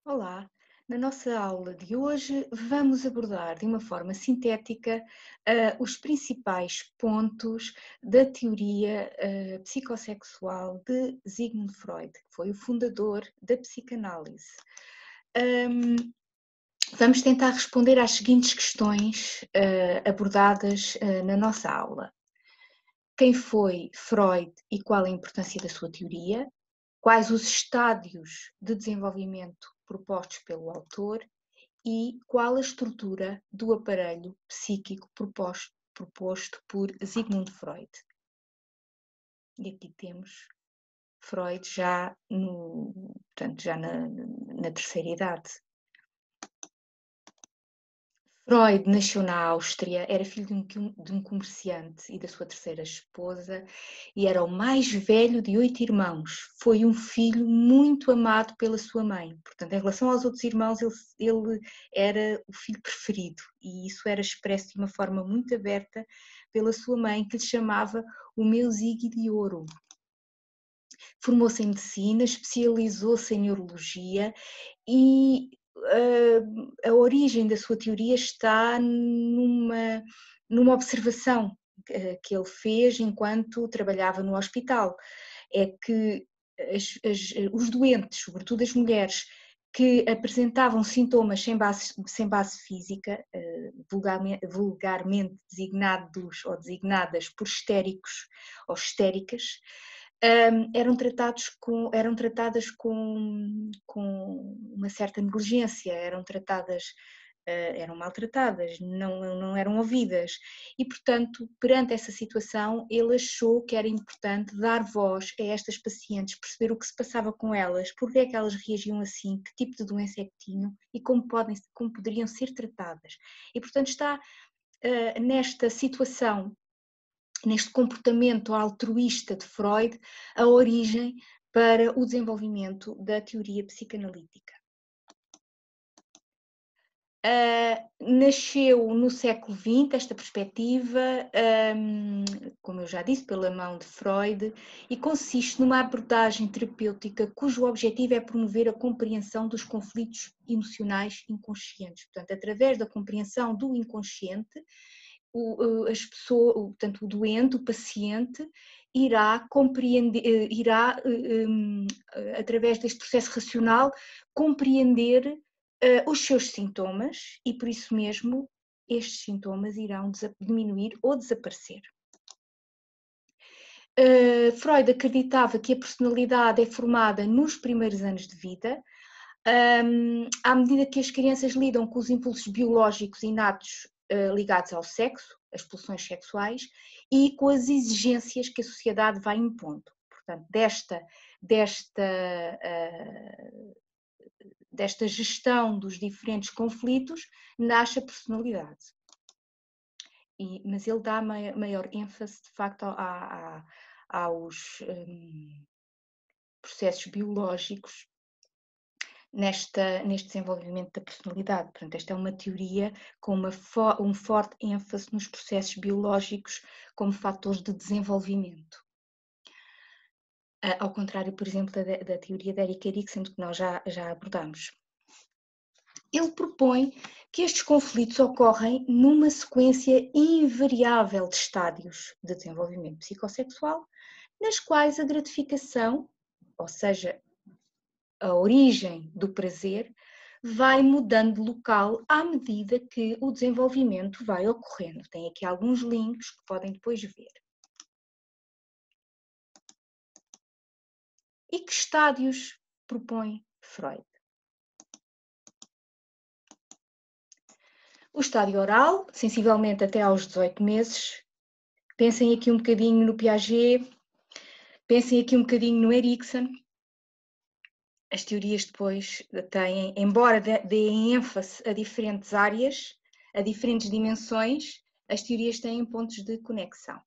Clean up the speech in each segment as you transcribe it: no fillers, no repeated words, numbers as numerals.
Olá, na nossa aula de hoje vamos abordar de uma forma sintética os principais pontos da teoria psicossexual de Sigmund Freud, que foi o fundador da psicanálise. Ahm, Vamos tentar responder às seguintes questões abordadas na nossa aula. Quem foi Freud e qual a importância da sua teoria? Quais os estádios de desenvolvimento propostos pelo autor e qual a estrutura do aparelho psíquico proposto por Sigmund Freud. E aqui temos Freud portanto, já na terceira idade. Freud nasceu na Áustria, era filho de um comerciante e da sua terceira esposa e era o mais velho de 8 irmãos. Foi um filho muito amado pela sua mãe. Portanto, em relação aos outros irmãos, ele era o filho preferido e isso era expresso de uma forma muito aberta pela sua mãe, que lhe chamava o meu Ziggy de ouro. Formou-se em medicina, especializou-se em neurologia e a origem da sua teoria está numa observação que ele fez enquanto trabalhava no hospital. É que os doentes, sobretudo as mulheres, que apresentavam sintomas sem base física, vulgarmente designados ou designadas por histéricos ou histéricas, eram tratadas com uma certa negligência, eram maltratadas, não eram ouvidas e, portanto, perante essa situação, ele achou que era importante dar voz a estas pacientes, perceber o que se passava com elas, porque é que elas reagiam assim, que tipo de doença é que tinham e como poderiam ser tratadas. E, portanto, está nesta situação, neste comportamento altruísta de Freud, a origem para o desenvolvimento da teoria psicanalítica. Nasceu no século XX esta perspectiva, como eu já disse, pela mão de Freud, e consiste numa abordagem terapêutica cujo objetivo é promover a compreensão dos conflitos emocionais inconscientes. Portanto, através da compreensão do inconsciente, portanto, o doente, o paciente, irá compreender, através deste processo racional, compreender os seus sintomas e, por isso mesmo, estes sintomas irão diminuir ou desaparecer. Freud acreditava que a personalidade é formada nos primeiros anos de vida, à medida que as crianças lidam com os impulsos biológicos inatos ligados ao sexo, as pulsões sexuais, e com as exigências que a sociedade vai impondo. Portanto, desta gestão dos diferentes conflitos nasce a personalidade. Mas ele dá maior ênfase, de facto, aos processos biológicos neste desenvolvimento da personalidade. Portanto, esta é uma teoria com um forte ênfase nos processos biológicos como fatores de desenvolvimento. Ao contrário, por exemplo, da teoria de Erik Erikson, que nós já abordamos. Ele propõe que estes conflitos ocorrem numa sequência invariável de estádios de desenvolvimento psicossexual, nas quais a gratificação, ou seja, a origem do prazer, vai mudando de local à medida que o desenvolvimento vai ocorrendo. Tem aqui alguns links que podem depois ver. E que estádios propõe Freud? O estádio oral, sensivelmente até aos 18 meses. Pensem aqui um bocadinho no Piaget, pensem aqui um bocadinho no Erikson. As teorias depois têm, embora deem ênfase a diferentes áreas, a diferentes dimensões, as teorias têm pontos de conexão.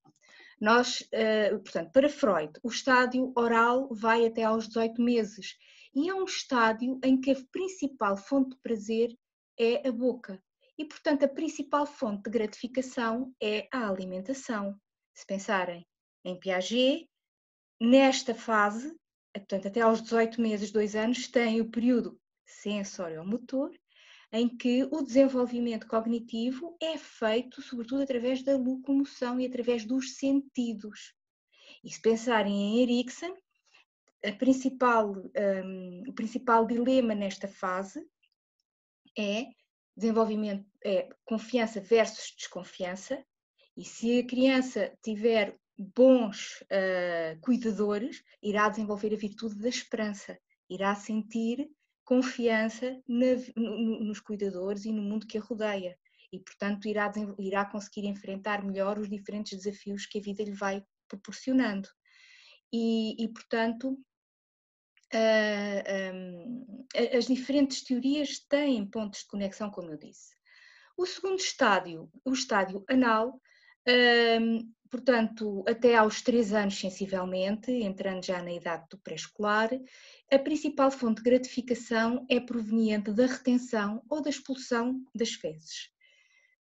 Portanto, para Freud, o estádio oral vai até aos 18 meses e é um estádio em que a principal fonte de prazer é a boca e, portanto, a principal fonte de gratificação é a alimentação. Se pensarem em Piaget, nesta fase, portanto, até aos 18 meses, 2 anos, tem o período sensório-motor, em que o desenvolvimento cognitivo é feito sobretudo através da locomoção e através dos sentidos. E se pensarem em Erikson, o principal dilema nesta fase é desenvolvimento, é confiança versus desconfiança, e se a criança tiver bons cuidadores, irá desenvolver a virtude da esperança, irá sentir confiança nos cuidadores e no mundo que a rodeia, e portanto irá conseguir enfrentar melhor os diferentes desafios que a vida lhe vai proporcionando. E portanto, as diferentes teorias têm pontos de conexão, como eu disse. O segundo estádio, o estádio anal, portanto, até aos 3 anos sensivelmente, entrando já na idade do pré-escolar, a principal fonte de gratificação é proveniente da retenção ou da expulsão das fezes.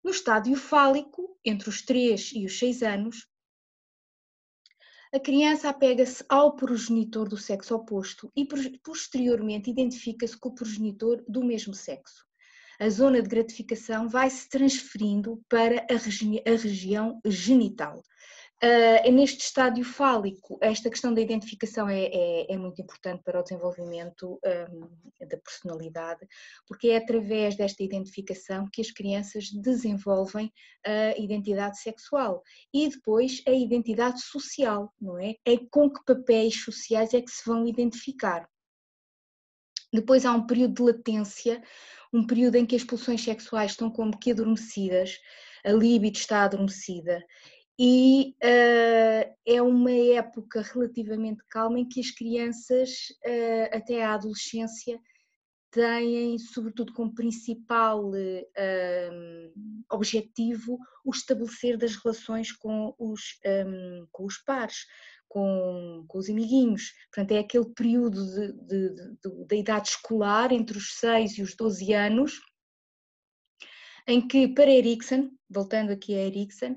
No estádio fálico, entre os 3 e os 6 anos, a criança apega-se ao progenitor do sexo oposto e posteriormente identifica-se com o progenitor do mesmo sexo. A zona de gratificação vai se transferindo para a região genital. Neste estádio fálico, esta questão da identificação é muito importante para o desenvolvimento da personalidade, porque é através desta identificação que as crianças desenvolvem a identidade sexual e depois a identidade social, não é? É com que papéis sociais é que se vão identificar. Depois há um período de latência, um período em que as pulsões sexuais estão como que adormecidas, a libido está adormecida, e é uma época relativamente calma em que as crianças, até à adolescência, têm, sobretudo como principal objetivo, o estabelecer das relações com os pares, com os amiguinhos. Portanto, é aquele período da idade escolar, entre os 6 e os 12 anos, em que, para Erikson, voltando aqui a Erikson,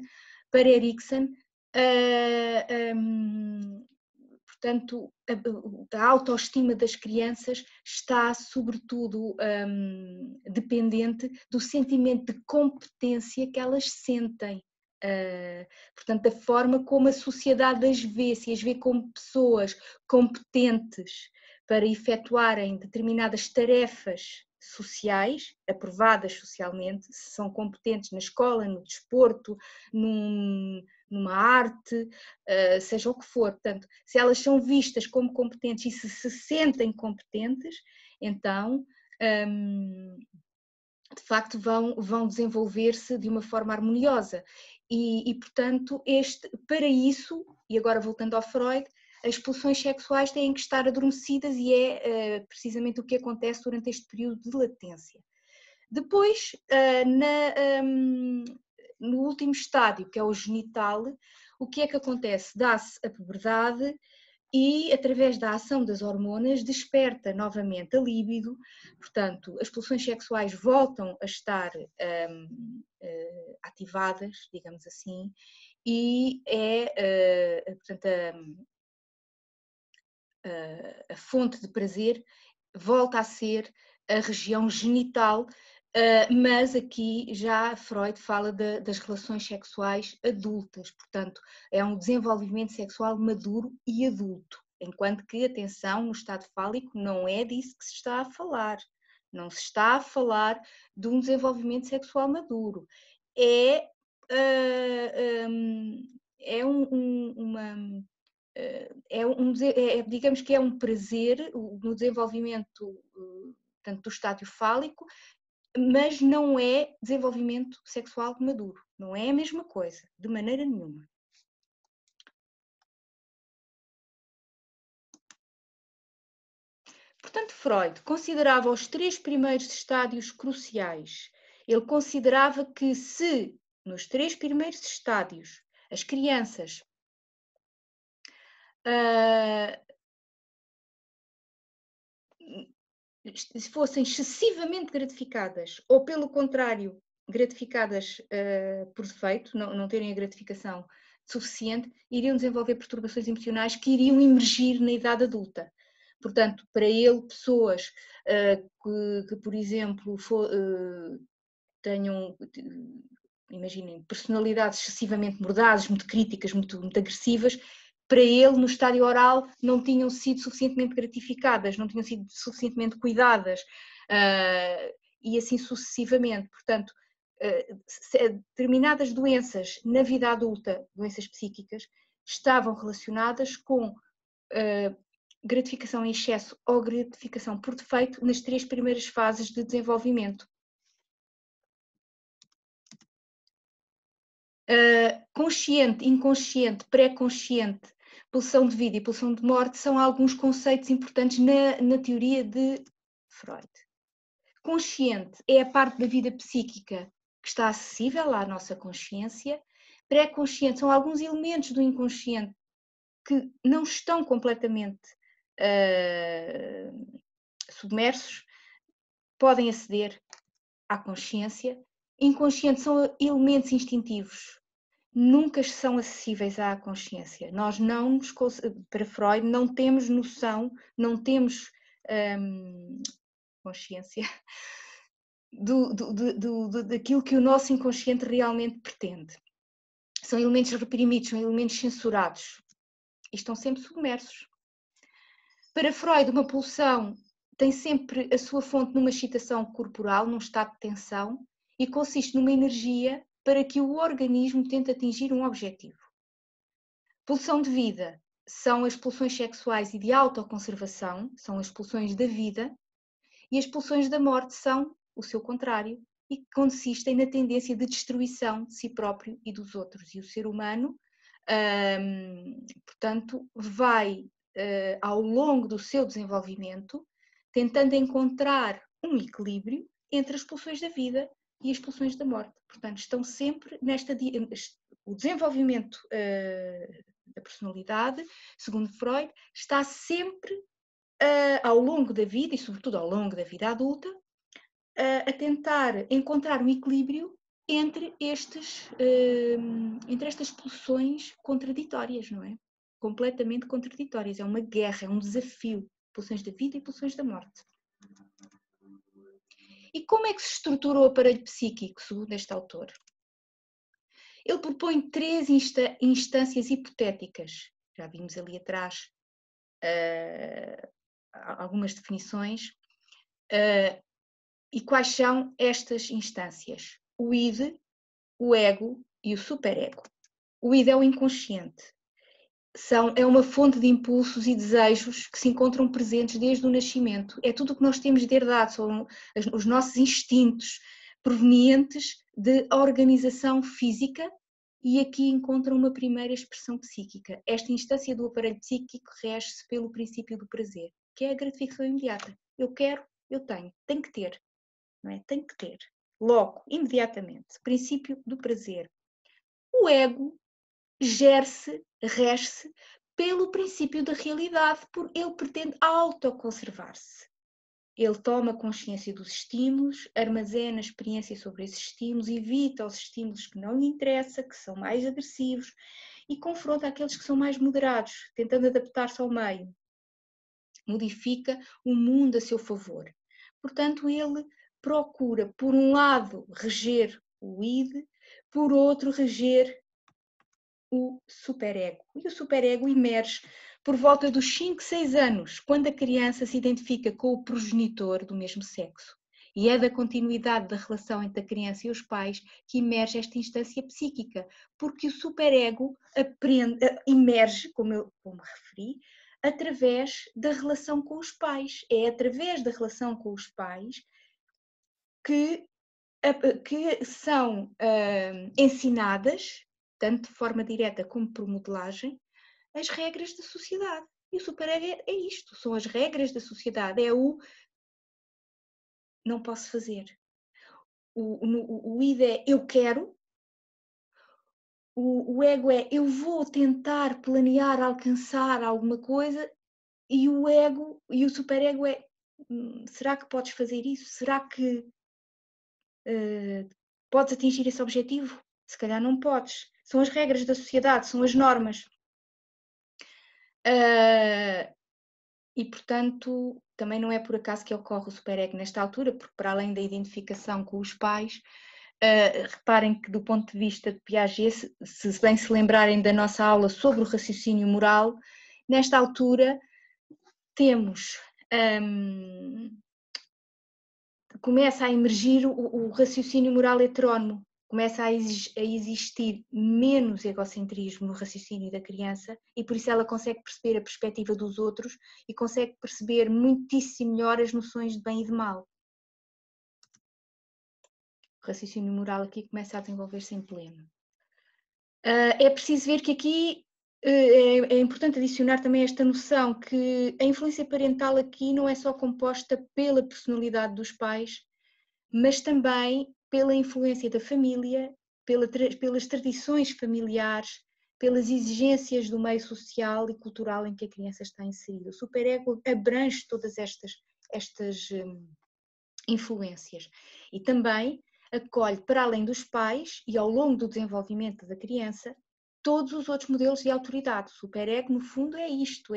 para Erikson, portanto, a autoestima das crianças está, sobretudo, dependente do sentimento de competência que elas sentem. Portanto, da forma como a sociedade as vê, se as vê como pessoas competentes para efetuarem determinadas tarefas sociais, aprovadas socialmente, se são competentes na escola, no desporto, numa arte, seja o que for. Portanto, se elas são vistas como competentes e se sentem competentes, então, de facto, vão desenvolver-se de uma forma harmoniosa. E portanto, para isso, e agora voltando ao Freud, as pulsões sexuais têm que estar adormecidas e é precisamente o que acontece durante este período de latência. Depois, no último estádio, que é o genital, o que é que acontece? Dá-se a puberdade e, através da ação das hormonas, desperta novamente a libido, portanto, as pulsões sexuais voltam a estar ativadas, digamos assim, e portanto, a fonte de prazer volta a ser a região genital, mas aqui já Freud fala das relações sexuais adultas, portanto é um desenvolvimento sexual maduro e adulto, enquanto que, atenção, no estado fálico não é disso que se está a falar, não se está a falar de um desenvolvimento sexual maduro, é uma digamos que é um prazer no desenvolvimento tanto do estádio fálico, mas não é desenvolvimento sexual maduro, não é a mesma coisa, de maneira nenhuma. Portanto, Freud considerava os 3 primeiros estádios cruciais. Ele considerava que se nos 3 primeiros estádios as crianças se fossem excessivamente gratificadas ou, pelo contrário, gratificadas por defeito, não terem a gratificação suficiente, iriam desenvolver perturbações emocionais que iriam emergir na idade adulta. Portanto, para ele, pessoas que por exemplo, tenham, imaginem, personalidades excessivamente mordazes, muito críticas, muito agressivas, para ele, no estádio oral, não tinham sido suficientemente gratificadas, não tinham sido suficientemente cuidadas, e assim sucessivamente. Portanto, determinadas doenças na vida adulta, doenças psíquicas, estavam relacionadas com gratificação em excesso ou gratificação por defeito nas 3 primeiras fases de desenvolvimento. Consciente, inconsciente, pré-consciente, pulsão de vida e pulsão de morte são alguns conceitos importantes na teoria de Freud. Consciente é a parte da vida psíquica que está acessível à nossa consciência. Pré-consciente são alguns elementos do inconsciente que não estão completamente submersos, podem aceder à consciência. Inconsciente são elementos instintivos, nunca são acessíveis à consciência. Nós não, para Freud, não temos noção, não temos consciência daquilo que o nosso inconsciente realmente pretende. São elementos reprimidos, são elementos censurados e estão sempre submersos. Para Freud, uma pulsão tem sempre a sua fonte numa excitação corporal, num estado de tensão, e consiste numa energia para que o organismo tente atingir um objetivo. Pulsão de vida são as pulsões sexuais e de autoconservação, são as pulsões da vida, e as pulsões da morte são o seu contrário, e consistem na tendência de destruição de si próprio e dos outros. E o ser humano, portanto, vai, ao longo do seu desenvolvimento, tentando encontrar um equilíbrio entre as pulsões da vida e as pulsões da morte. Portanto, estão sempre o desenvolvimento da personalidade, segundo Freud, está sempre ao longo da vida e sobretudo ao longo da vida adulta a tentar encontrar um equilíbrio entre estas pulsões contraditórias, não é? Completamente contraditórias. É uma guerra, é um desafio. Pulsões da vida e pulsões da morte. E como é que se estrutura o aparelho psíquico, segundo este autor? Ele propõe 3 instâncias hipotéticas. Já vimos ali atrás algumas definições. E quais são estas instâncias? O id, o ego e o superego. O id é o inconsciente. É uma fonte de impulsos e desejos que se encontram presentes desde o nascimento. É tudo o que nós temos de herdade, são os nossos instintos provenientes da organização física, e aqui encontram uma primeira expressão psíquica. Esta instância do aparelho psíquico rege-se pelo princípio do prazer, que é a gratificação imediata. Eu quero, eu tenho, tenho que ter. Não é? Tem que ter, logo, imediatamente, princípio do prazer. O ego gere-se, rege-se pelo princípio da realidade, porque ele pretende autoconservar-se. Ele toma consciência dos estímulos, armazena experiência sobre esses estímulos, evita os estímulos que não lhe interessam, que são mais agressivos, e confronta aqueles que são mais moderados, tentando adaptar-se ao meio. Modifica o mundo a seu favor. Portanto, ele procura, por um lado, reger o id, por outro, reger o superego. E o superego emerge por volta dos 5, 6 anos, quando a criança se identifica com o progenitor do mesmo sexo. E é da continuidade da relação entre a criança e os pais que emerge esta instância psíquica, porque o superego emerge, como referi, através da relação com os pais. É através da relação com os pais que são ensinadas, tanto de forma direta como por modelagem, as regras da sociedade. E o superego é isto, são as regras da sociedade, é o não posso fazer. O id é eu quero, o ego é eu vou tentar planear, alcançar alguma coisa, e o ego e o superego é será que podes fazer isso? Será que podes atingir esse objetivo? Se calhar não podes. São as regras da sociedade, são as normas. E, portanto, também não é por acaso que ocorre o superego nesta altura, porque para além da identificação com os pais, reparem que do ponto de vista de Piaget, se bem se lembrarem da nossa aula sobre o raciocínio moral, nesta altura temos, começa a emergir o raciocínio moral heterónomo, começa a existir menos egocentrismo no raciocínio da criança e por isso ela consegue perceber a perspectiva dos outros e consegue perceber muitíssimo melhor as noções de bem e de mal. O raciocínio moral aqui começa a desenvolver-se em pleno. É preciso ver que aqui é importante adicionar também esta noção que a influência parental aqui não é só composta pela personalidade dos pais, mas também pela influência da família, pelas tradições familiares, pelas exigências do meio social e cultural em que a criança está inserida. O superego abrange todas estas influências e também acolhe, para além dos pais e ao longo do desenvolvimento da criança, todos os outros modelos de autoridade. O superego, no fundo, é isto,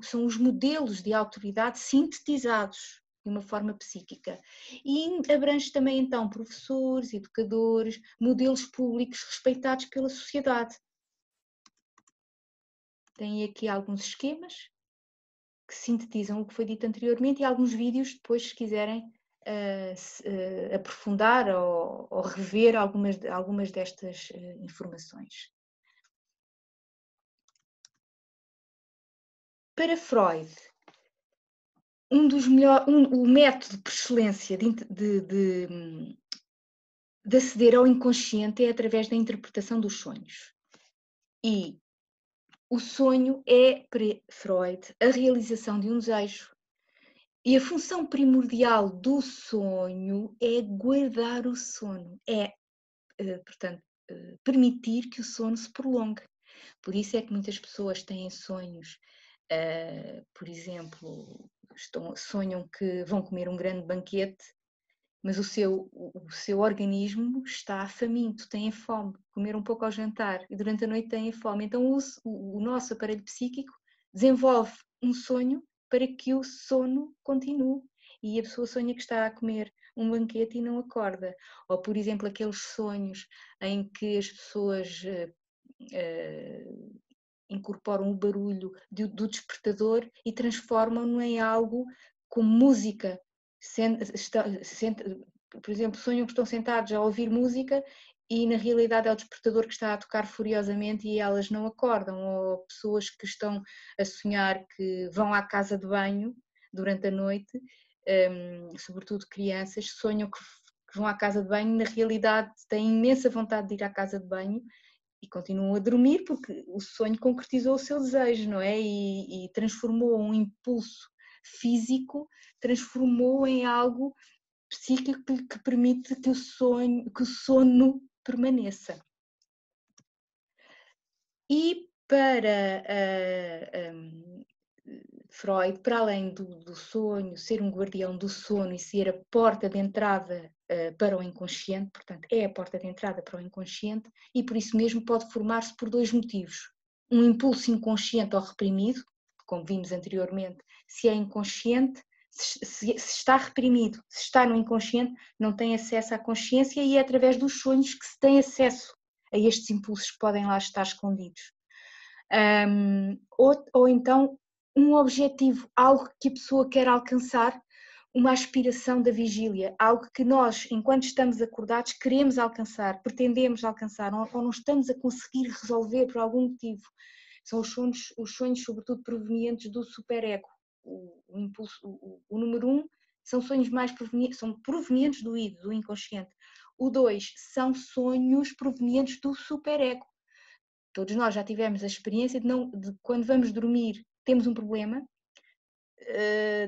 são os modelos de autoridade sintetizados de uma forma psíquica. E abrange também, então, professores, educadores, modelos públicos respeitados pela sociedade. Tem aqui alguns esquemas que sintetizam o que foi dito anteriormente e alguns vídeos depois, se quiserem aprofundar ou rever algumas destas informações. Para Freud, o método por excelência de aceder ao inconsciente é através da interpretação dos sonhos. E o sonho é, para Freud, a realização de um desejo. E a função primordial do sonho é guardar o sono, portanto, permitir que o sono se prolongue. Por isso é que muitas pessoas têm sonhos, por exemplo, sonham que vão comer um grande banquete, mas o seu organismo está faminto, tem fome, comer um pouco ao jantar e durante a noite tem fome. Então o nosso aparelho psíquico desenvolve um sonho para que o sono continue e a pessoa sonha que está a comer um banquete e não acorda. Ou, por exemplo, aqueles sonhos em que as pessoas incorporam o barulho do despertador e transformam-no em algo como música. Por exemplo, sonham que estão sentados a ouvir música e na realidade é o despertador que está a tocar furiosamente e elas não acordam, ou pessoas que estão a sonhar que vão à casa de banho durante a noite, sobretudo crianças, sonham que vão à casa de banho, na realidade têm imensa vontade de ir à casa de banho e continuam a dormir porque o sonho concretizou o seu desejo, não é? E transformou um impulso físico, transformou em algo psíquico que permite que o sono permaneça. E para Freud, para além do sonho, ser um guardião do sono e ser a porta de entrada para o inconsciente, portanto, é a porta de entrada para o inconsciente e por isso mesmo pode formar-se por dois motivos. Um impulso inconsciente ou reprimido, como vimos anteriormente, se é inconsciente, se está reprimido, se está no inconsciente, não tem acesso à consciência e é através dos sonhos que se tem acesso a estes impulsos que podem lá estar escondidos. Ou então um objetivo, algo que a pessoa quer alcançar, uma aspiração da vigília, algo que nós, enquanto estamos acordados, queremos alcançar, pretendemos alcançar, ou não estamos a conseguir resolver por algum motivo. São os sonhos sobretudo provenientes do superego. O impulso, o número 1 são sonhos são provenientes do id, do inconsciente. O 2 são sonhos provenientes do superego. Todos nós já tivemos a experiência de quando vamos dormir, temos um problema,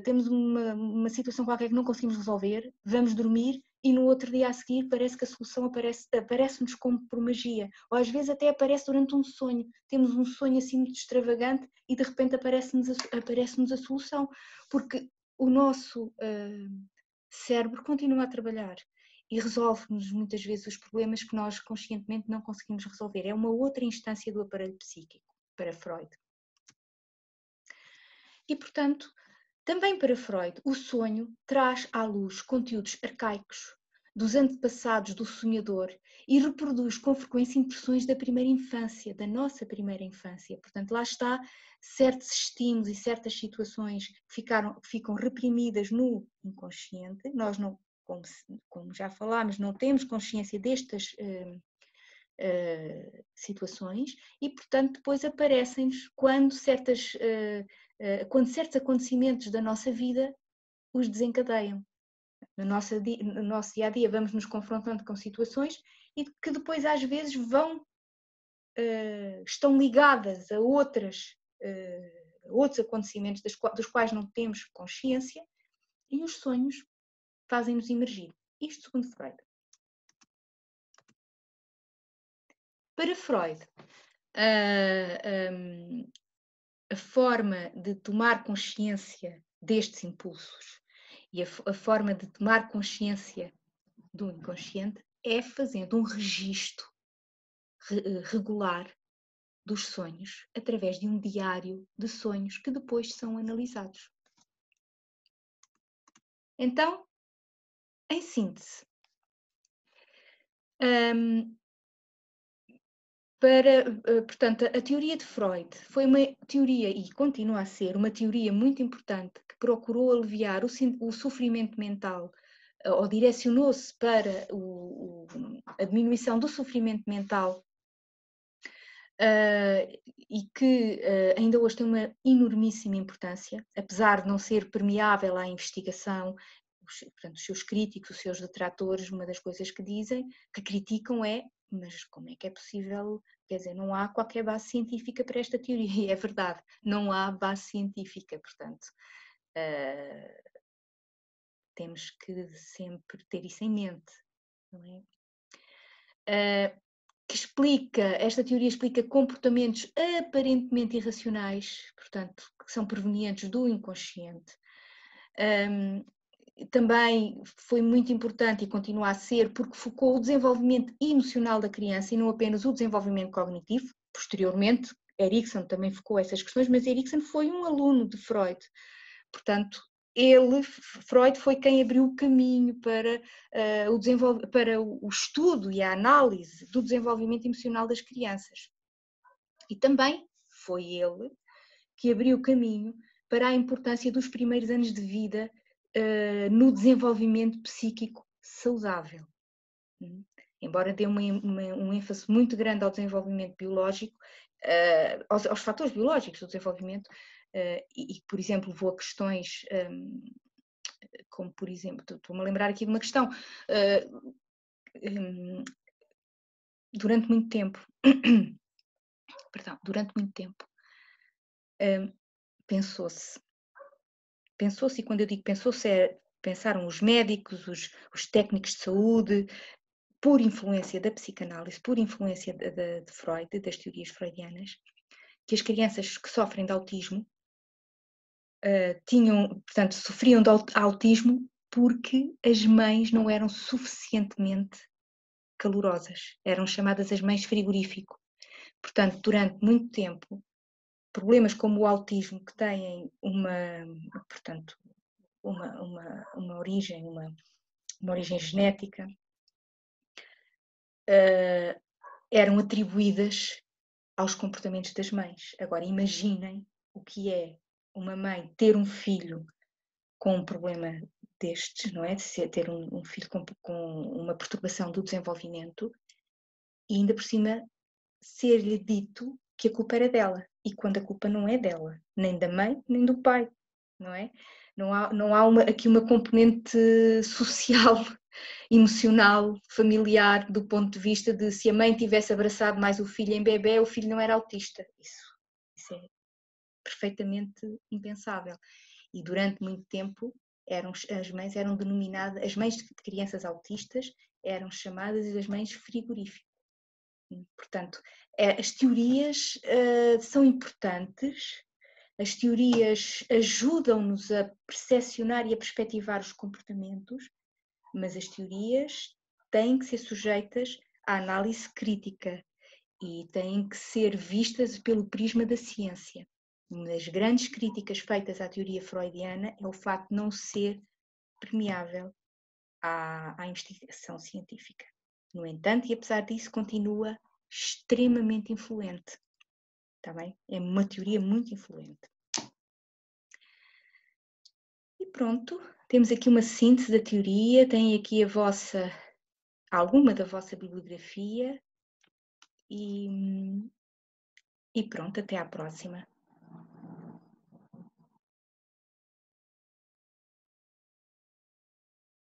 temos uma situação qualquer que não conseguimos resolver, vamos dormir e no outro dia a seguir parece que a solução aparece-nos como por magia, ou às vezes até aparece durante um sonho, temos um sonho assim muito extravagante e de repente aparece-nos a solução, porque o nosso cérebro continua a trabalhar e resolve-nos muitas vezes os problemas que nós conscientemente não conseguimos resolver. É uma outra instância do aparelho psíquico para Freud. E, portanto, também para Freud, o sonho traz à luz conteúdos arcaicos dos antepassados do sonhador e reproduz com frequência impressões da primeira infância, da nossa primeira infância. Portanto, lá está certos estímulos e certas situações que ficam reprimidas no inconsciente. Nós não, como já falámos, não temos consciência destas situações e, portanto, depois aparecem-nos quando certos acontecimentos da nossa vida os desencadeiam. No nosso dia a dia vamos nos confrontando com situações e que depois às vezes estão ligadas a outros acontecimentos dos quais não temos consciência, e os sonhos fazem-nos emergir. Isto segundo Freud. Para Freud, a forma de tomar consciência destes impulsos e a forma de tomar consciência do inconsciente é fazendo um registro regular dos sonhos através de um diário de sonhos que depois são analisados. Então, em síntese, portanto, a teoria de Freud foi uma teoria, e continua a ser, uma teoria muito importante que procurou aliviar o sofrimento mental, ou direcionou-se para a diminuição do sofrimento mental, e que ainda hoje tem uma enormíssima importância, apesar de não ser permeável à investigação. Portanto, os seus críticos, os seus detratores, uma das coisas que dizem, que criticam é: mas como é que é possível? Quer dizer, não há qualquer base científica para esta teoria, e é verdade, não há base científica, portanto, temos que sempre ter isso em mente, não é? Esta teoria explica comportamentos aparentemente irracionais, portanto, que são provenientes do inconsciente. Também foi muito importante e continua a ser porque focou o desenvolvimento emocional da criança e não apenas o desenvolvimento cognitivo. Posteriormente, Erikson também focou essas questões, mas Erikson foi um aluno de Freud. Portanto, Freud foi quem abriu o caminho para, para o estudo e a análise do desenvolvimento emocional das crianças. E também foi ele que abriu o caminho para a importância dos primeiros anos de vida no desenvolvimento psíquico saudável. Embora dê um ênfase muito grande ao desenvolvimento biológico, aos fatores biológicos do desenvolvimento, e, por exemplo, levou a questões como, por exemplo, estou-me a lembrar aqui de uma questão, durante muito tempo, pensou-se, e quando eu digo pensou-se, pensaram os médicos, os técnicos de saúde, por influência da psicanálise, por influência de Freud, das teorias freudianas, que as crianças que sofrem de autismo sofriam de autismo porque as mães não eram suficientemente calorosas, eram chamadas as mães frigorífico. Portanto, durante muito tempo, problemas como o autismo, que têm uma origem genética, eram atribuídas aos comportamentos das mães. Agora, imaginem o que é uma mãe ter um filho com um problema destes, não é? De ter um filho com uma perturbação do desenvolvimento e ainda por cima ser-lhe dito que a culpa era dela, e quando a culpa não é dela, nem da mãe, nem do pai, não é? Não há aqui uma componente social, emocional, familiar, do ponto de vista de se a mãe tivesse abraçado mais o filho em bebê, o filho não era autista. Isso é perfeitamente impensável. E durante muito tempo as mães eram denominadas, as mães de crianças autistas eram chamadas as mães frigoríficas. Portanto, as teorias são importantes, as teorias ajudam-nos a percepcionar e a perspectivar os comportamentos, mas as teorias têm que ser sujeitas à análise crítica e têm que ser vistas pelo prisma da ciência. Uma das grandes críticas feitas à teoria freudiana é o facto de não ser permeável à investigação científica. No entanto, e apesar disso, continua extremamente influente. Está bem? É uma teoria muito influente. E pronto, temos aqui uma síntese da teoria, tem aqui alguma da vossa bibliografia e pronto, até à próxima.